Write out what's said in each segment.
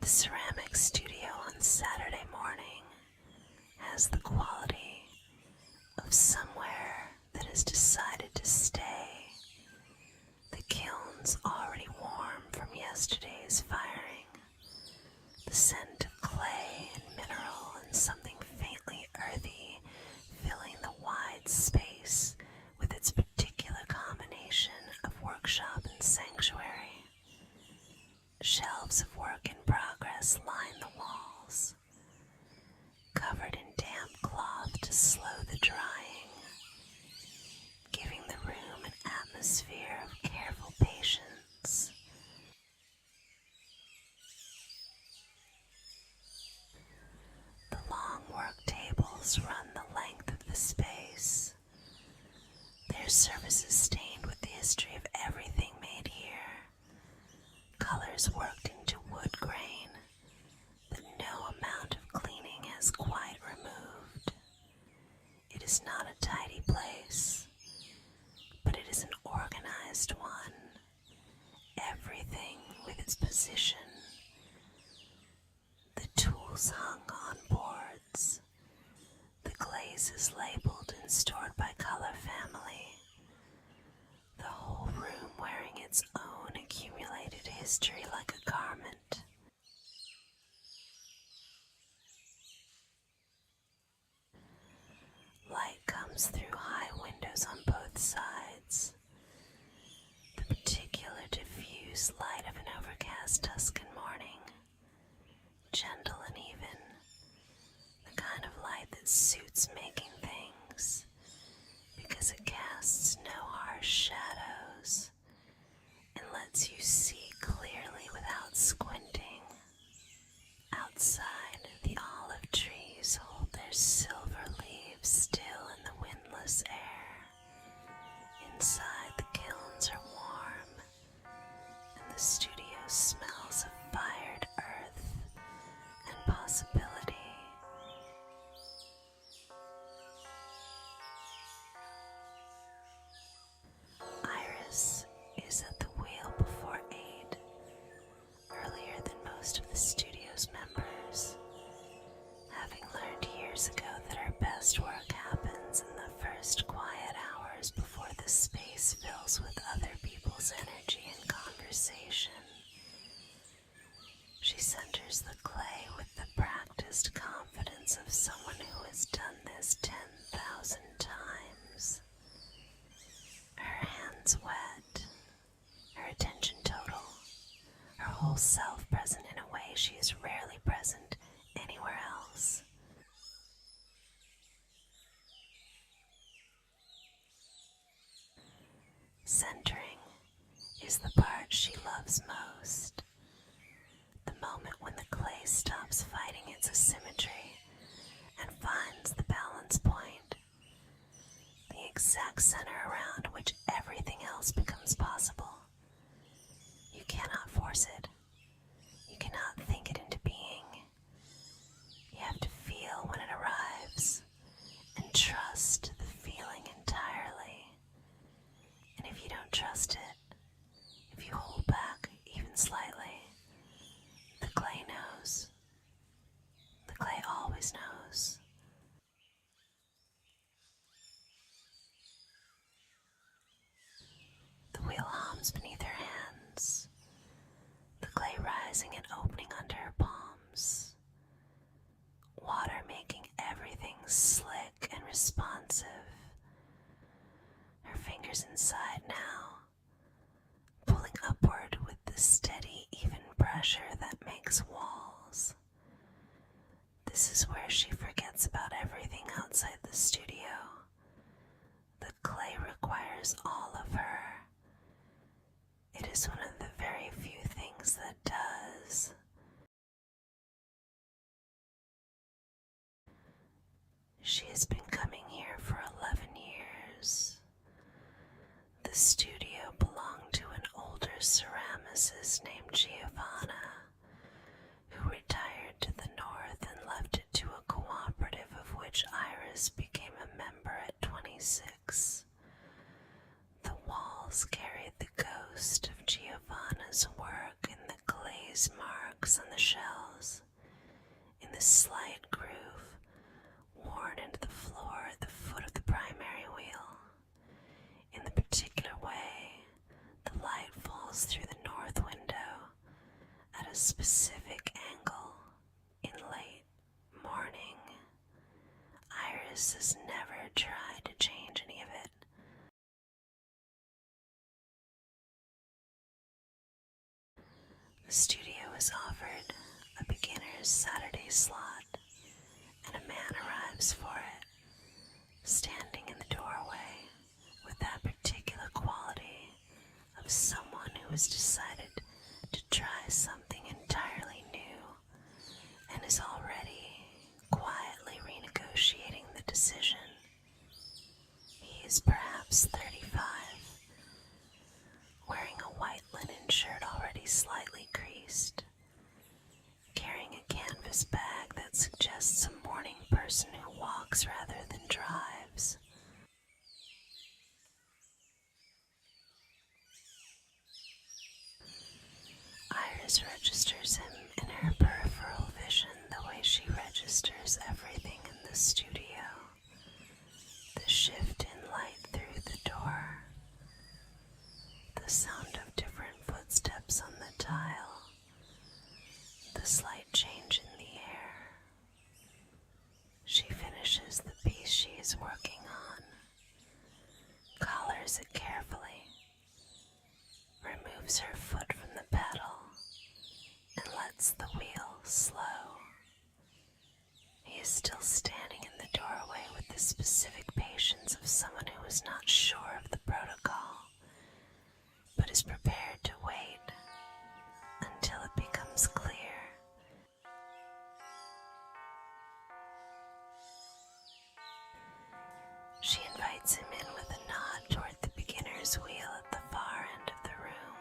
The ceramic studio on Saturday morning has the quality of somewhere that has decided to stay. The kiln's already warm from yesterday's firing. The scent of clay and mineral and something faintly earthy filling the wide space with its particular combination of workshop and sanctuary. Shelves of work in progress line the walls, covered in damp cloth to slow the drying, giving the room an atmosphere of careful patience. The long work tables run the length of the space, their surfaces stained with the history of everything made here, colors worked into wood grain that no amount of cleaning has quite removed. It is not a tidy place, but it is an organized one, everything with its position. The tools hung on boards, the glazes labeled and stored by color family, the whole room wearing its own accumulated history like a garment. Light comes through high windows on both sides, the particular diffuse light of an overcast Tuscan morning, gentle and even, the kind of light that suits making things, because it casts no harsh shadows and lets you see clearly without squinting. Outside, the olive trees hold their silver leaves still in the windless air. Inside, the kilns are warm, and the studio smells of fired earth and possibility. Iris is at the wheel before 8, earlier than most of the studio's members, having learned years ago that her best work happens in the first quiet hours before the space fills with other people's energy and conversation. She centers the clay with the practiced confidence of someone who has done this 10,000 times. Her hands wet, her attention total, her whole self present in a way she is rarely present anywhere else. Centering is the part she loves most. The moment when the clay stops fighting its asymmetry and finds the balance point, the exact center around which everything else becomes possible. You cannot force it. You cannot think it into being. You have to feel when it arrives and trust the feeling entirely. And if you don't trust it, if you hold back even slightly, the clay knows. The clay always knows. The wheel hums beneath her hands, the clay rising and opening under her palms, water making everything slick and responsive. Her fingers inside now, pulling upward with the steady, even pressure that makes walls. This is where she forgets about everything outside the studio. The clay requires all of her. It is one of the very few things that does. She has been coming here for 11 years. The studio belonged to an older ceramicist named Giovanna, who retired to the north and left it to a cooperative of which Iris became a member at 26. The walls carried the ghost of Giovanna's work in the glaze marks works on the shelves, in the slight groove worn into the floor at the foot of the primary wheel. In the particular way the light falls through the north window at a specific angle in late morning. Iris has never tried to change any of it. The studio is offered a beginner's Saturday slot, and a man arrives for it, standing in the doorway with that particular quality of someone who has decided to try something entirely new and is already quietly renegotiating the decision. He is perhaps 35, wearing a white linen shirt already slightly creased, carrying a canvas bag that suggests a morning person who walks rather than drives. Iris registers him in her peripheral vision the way she registers everything in the studio. The shift in light through the door, the sound of different footsteps on the tile, the slight change in the air. She finishes the piece she is working on, collars it carefully, removes her foot from the pedal, and lets the wheel slow. He is still standing in the doorway with the specific patience of someone who is not sure of the protocol, but is prepared to wait until it becomes clear. She invites him in with a nod toward the beginner's wheel at the far end of the room.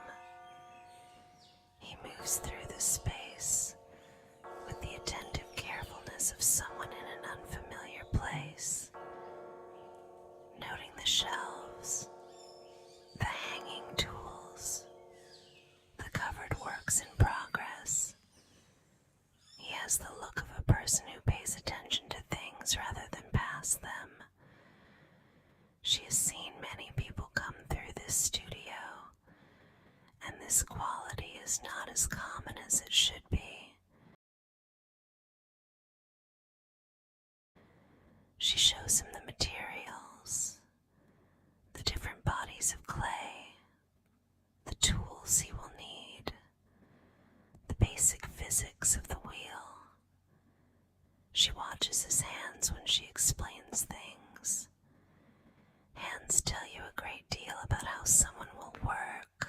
He moves through the space with the attentive carefulness of someone in an unfamiliar place, noting the shelves, the hanging tools, the covered works in progress. He has the look of a person who pays attention to things rather than past them. She has seen many people come through this studio, and this quality is not as common as it should be. She shows him the materials, the different bodies of clay, the tools he will need, the basic physics of the wheel. She watches his hands when she explains things. Hands tell you a great deal about how someone will work.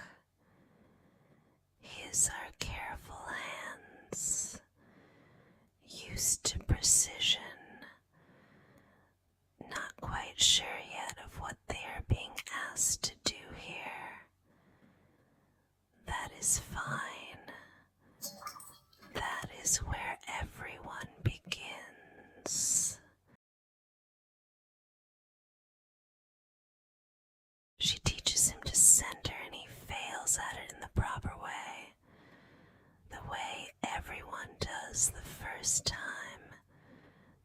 His are careful hands, used to precision, not quite sure yet of what they are being asked to do here. That is fine. That is where everyone begins. She teaches him to center, and he fails at it in the proper way, the way everyone does the first time,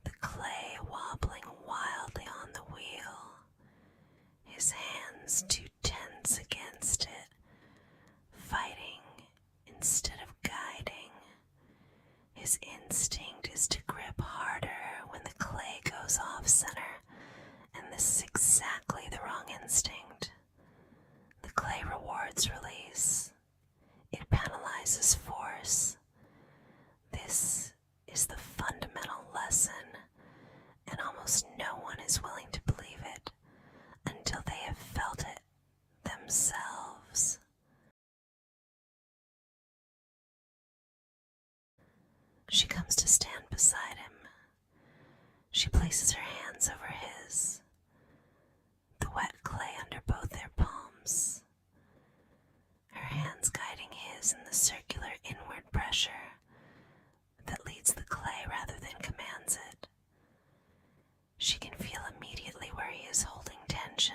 the clay wobbling wildly on the wheel, his hands too tense against it, fighting instead of guiding. His instinct is to grip harder when the clay goes off center, and this is exactly the wrong instinct. The clay rewards release. It penalizes force. This is the fundamental lesson, and almost no one is willing to believe it until they have felt it themselves. She comes to stand beside him. She places her hands over his, the wet clay under both their palms, her hands guiding his in the circular inward pressure that leads the clay rather than commands it. She can feel immediately where he is holding tension,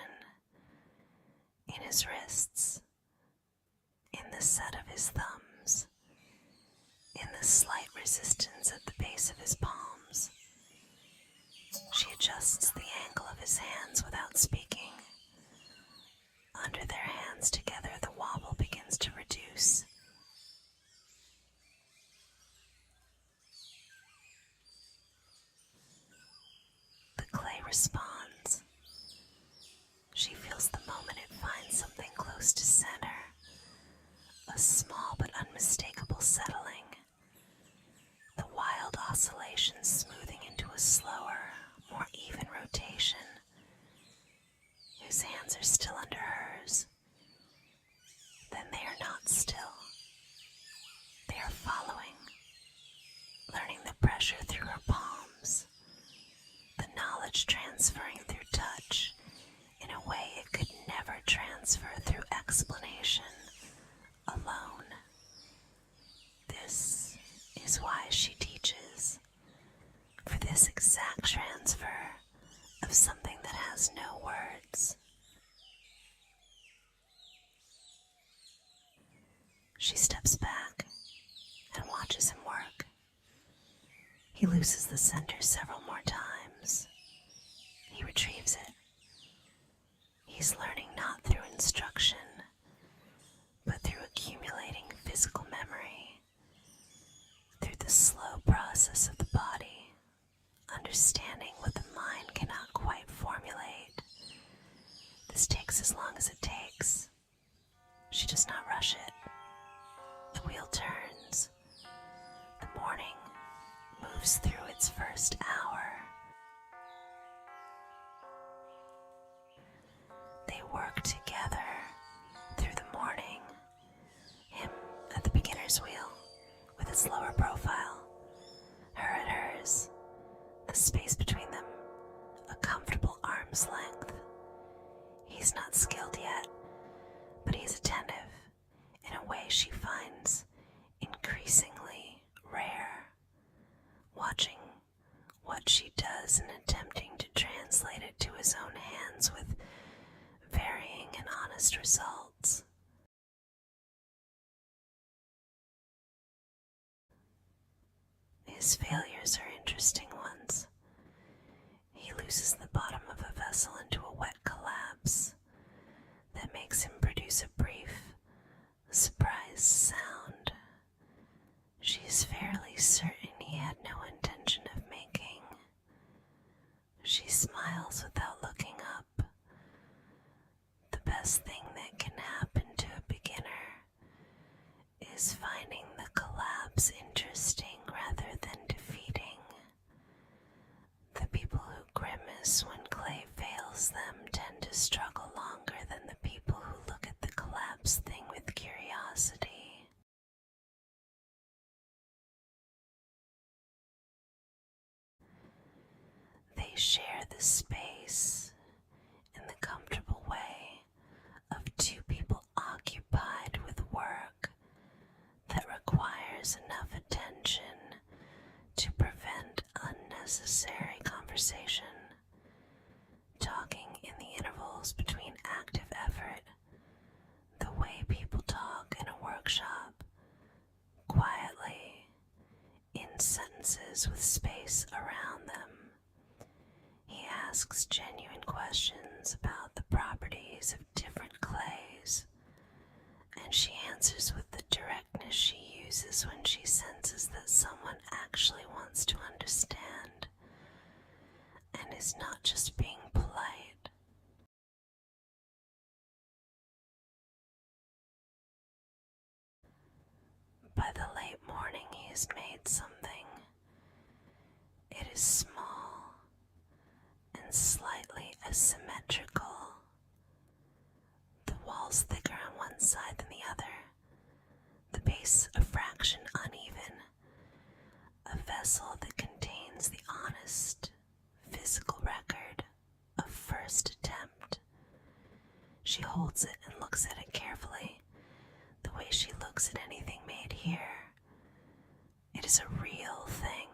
in his wrists, in the set of his thumbs, in his hands without speaking. Under their hands together, the wobble begins to reduce. The clay responds. She feels the moment it finds something close to center, a small but unmistakable settling, the wild oscillations smoothing into a slower, more even rotation. His hands are still under hers. Then they are not still. They are following, learning the pressure through her palms, the knowledge transferring through touch in a way it could never transfer through explanation alone. This is why she teaches, for this exact transfer of something that has no words. She steps back and watches him work. He looses the center several more times. He retrieves it. He's learning not through instruction, but through accumulating physical memory, through the slow process of the body, understanding what the mind cannot quite formulate. This takes as long as it takes. She does not rush it. The wheel turns. The morning moves through its first hour. They work together through the morning. Him at the beginner's wheel with its lower profile, her at hers, the space between them, a comfortable arm's length. He's not skilled yet, but he's attentive in a way she finds increasingly rare, watching what she does and attempting to translate it to his own hands with varying and honest results. His failures are interesting ones. He loses the bottom of a vessel into a wet collapse that makes him produce a brief, surprised sound she is fairly certain he had no intention of making. She smiles without looking up. The best thing that can happen to a beginner is finding the collapse interesting rather than defeating. The people who grimace when clay fails them tend to struggle longer than the people who look at the collapse thing with curiosity. They share the space in the comfortable way of two people occupied with work that requires enough attention to prevent unnecessary conversation, talking in the intervals between active effort, the way people talk in a workshop, quietly, in sentences with space around them. He asks genuine questions about the properties of different clays, and she answers with the directness she uses when she senses that someone actually wants to understand and is not just being polite. By the late morning he has made something. It is small and slightly asymmetrical. The walls thicker on one side than the other, the base a fraction uneven, a vessel that contains the honest, physical record of first attempt. She holds it and looks at it carefully, the way she looks at anything made here. It is a real thing.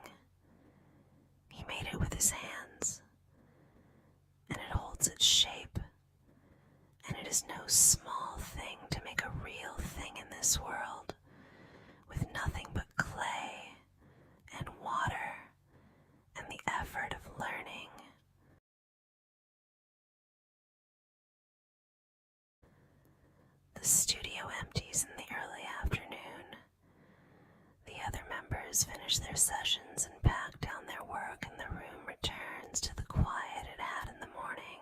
He made it with his hands, and it holds its shape, and it is no small thing to make a real thing in this world, with nothing but clay and water and the effort of learning. The studio empties in the early afternoon. The other members finish their sessions and pack down their work, and the room returns to the quiet it had in the morning.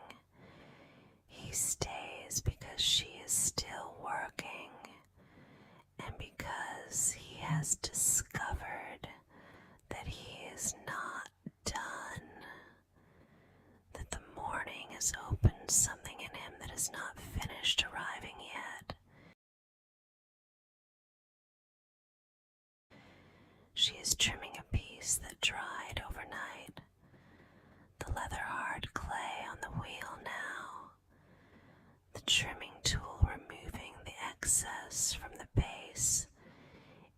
He stays because she is still working, and because he has discovered that he is not done, that the morning has opened something in him that is not finished arriving yet. She is trimming a piece that dried overnight, the leather-hard clay on the wheel now, the trimming tool removing the excess from the base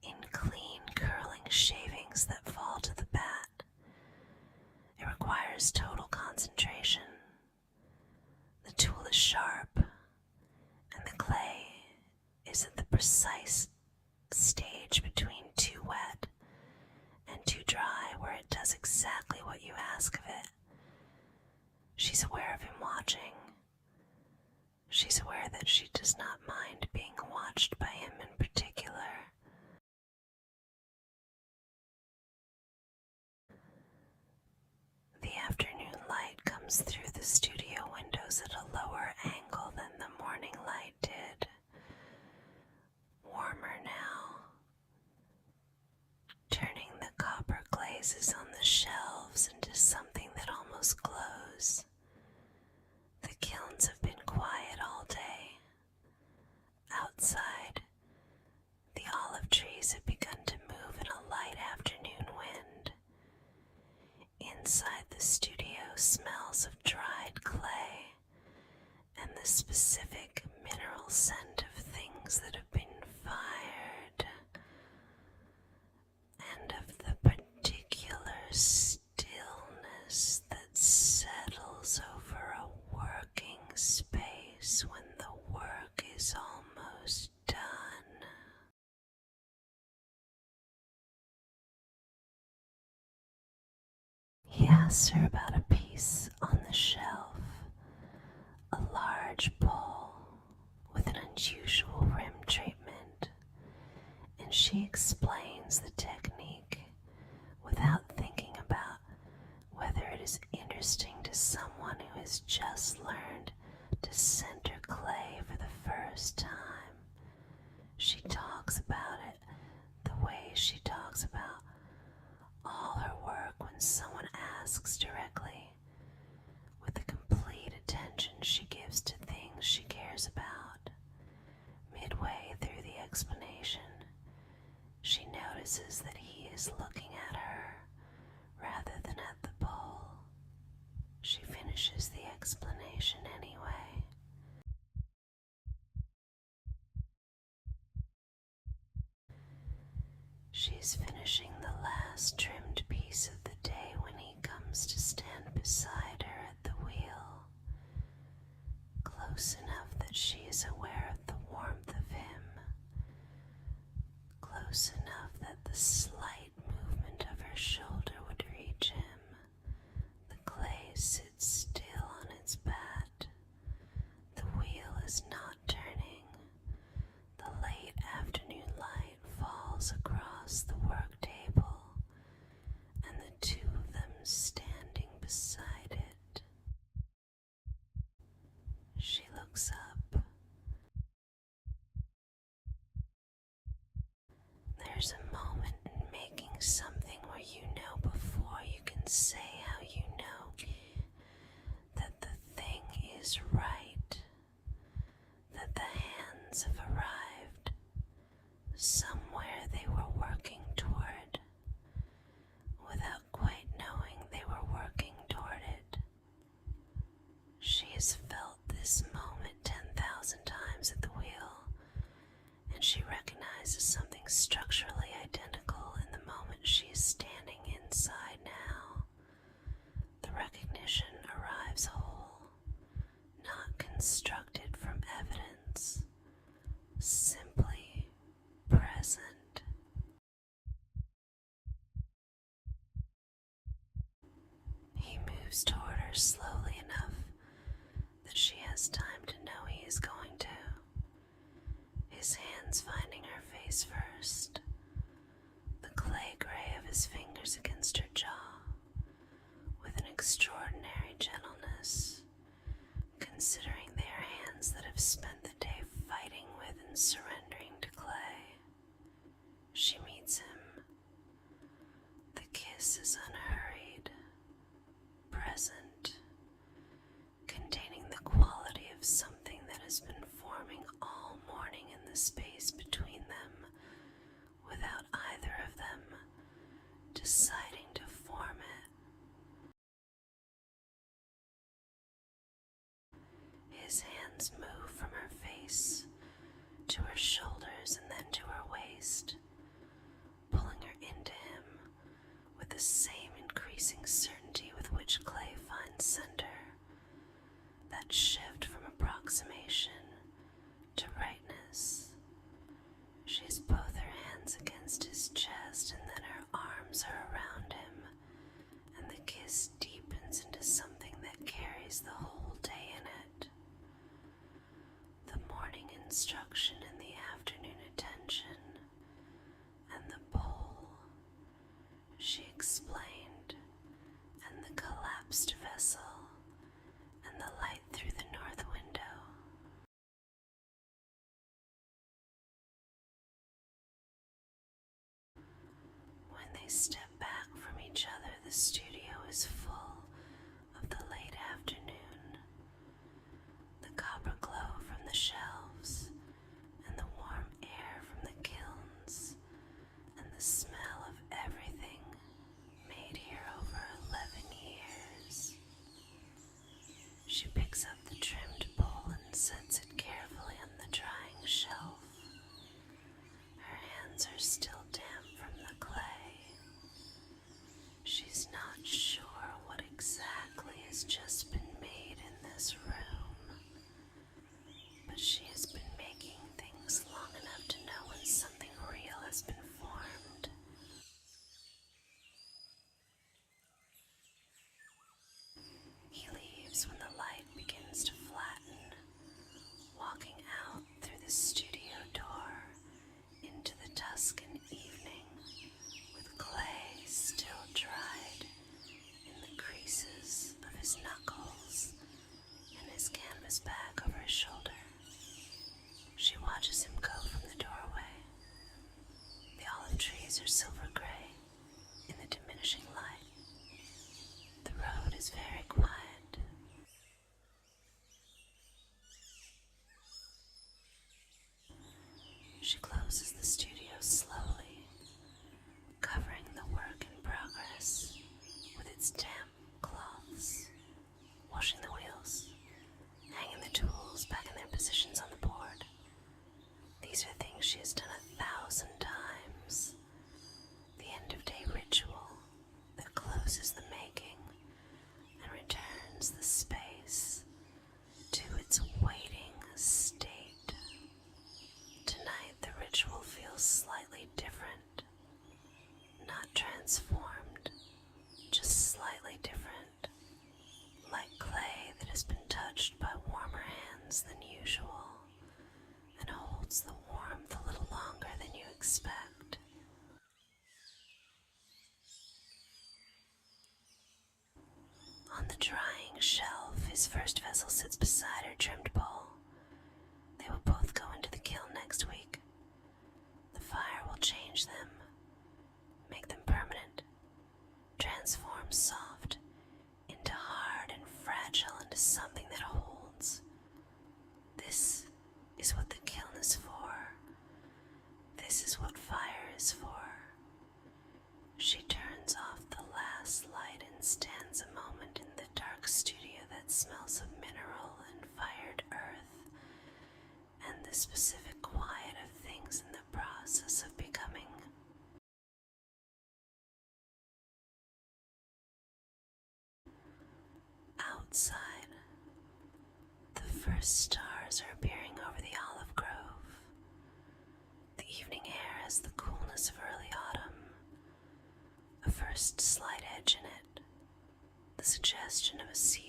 in clean curling shavings that fall to the bat. It requires total concentration. The tool is sharp, and the clay is at the precise stage between too wet and too dry where it does exactly what you ask of it. She's aware of him watching. She's aware that she does not mind being watched by him in particular. The afternoon light comes through the studio windows at a lower angle than the morning light did. Warmer now, turning the copper glazes on the shelves into something that almost glows. The kilns have been quiet all day. Outside, the olive trees have begun to move in a light afternoon wind. Inside the studio smells of dried clay and the specific mineral scent of things that have been fired, and of the particular stillness that settles over a working space when the work is almost done. He asks her about a piece on the shelf, a large bowl with an unusual rim treatment, and she explains the technique without thinking about whether it is interesting to someone who has just learned to center clay for the first time. She talks about it the way she talks about all her work when someone asks directly, with the complete attention she gives to things she cares about. Midway through the explanation, she notices that he is looking at her rather than at the bowl. She finishes the explanation anyway. She's finishing the last trimmed piece of the day when he comes to stand beside her at the wheel, close enough that she is aware of the warmth of him, close enough that the slight movement of her shoulder would reach him. The clay sits still on its bat. The wheel is not turning. The late afternoon light falls across the work table, and the two of them standing beside it. She looks up. There's a moment in making something where you know before you can say how you know that the thing is right, that the hands have arrived somewhere they were working toward, without quite knowing they were working toward it. She has felt this moment 10,000 times at the wheel, and she recognizes something structurally identical in the moment she is standing inside now. The recognition arrives whole, not constructed from evidence, simply present. He moves toward her slowly enough that she has time to know he is going to. considering they are hands that have spent the day fighting with and surrendering to clay. She meets him. The kiss is unhurried, present, containing the quality of something that has been forming all morning in the space between them, without either of them deciding to form it. His hands move from her face to her shoulders and then to her waist, pulling her into him with the same increasing certainty with which clay finds center. That shift from approximation to rightness. She has both her hands against his chest, and then her arms are around him, and the kiss deepens into something that carries the whole day in it. The morning instruction and the afternoon attention, and the bowl, she explained, and the collapsed vessel, and the light through the north window. When they step back from each other, the studio is full of the late afternoon, the copper glow from the shelves, and the warm air from the kilns, and the smell of everything made here over 11 years. She picks up the trimmed bowl and sets it carefully on the drying shelf. Her hands are still damp from the clay. She's not sure what exactly has just been made in this room, but she has been making things long enough to know when something real has been formed. He leaves when the light begins to flatten, walking out through the studio door into the Tuscan evening, with clay still dried in the creases of his knuckles and his canvas bag over his shoulder. She watches him go from the doorway. The olive trees are silver gray in the diminishing light. The road is very quiet. She closes the studio slowly, covering the work in progress with its damp cloths, washing the wheels, hanging the tools back in their positions on the board. These are things she has done 1,000 times. The end-of-day ritual that closes the making and returns the space to its waiting state. Tonight the ritual feels slightly different, not transformed, just slightly different, like clay that has been touched by warmer hands than usual and holds the warmth a little longer than you expect. On the drying shelf, his first vessel sits beside her trimmed bowl. They will both go into the kiln next week. The fire will change them, make them permanent, transform soft into hard and fragile, into something that holds. This is what the kiln is for. This is what fire is for. She turns off the last light and stands a moment in the dark studio that smells of mineral and fired earth, and the specific quiet of things in the process of becoming. Outside, the first stars are appearing over the olive grove. The evening air has the coolness of early autumn, a first slight edge in it, the suggestion of a sea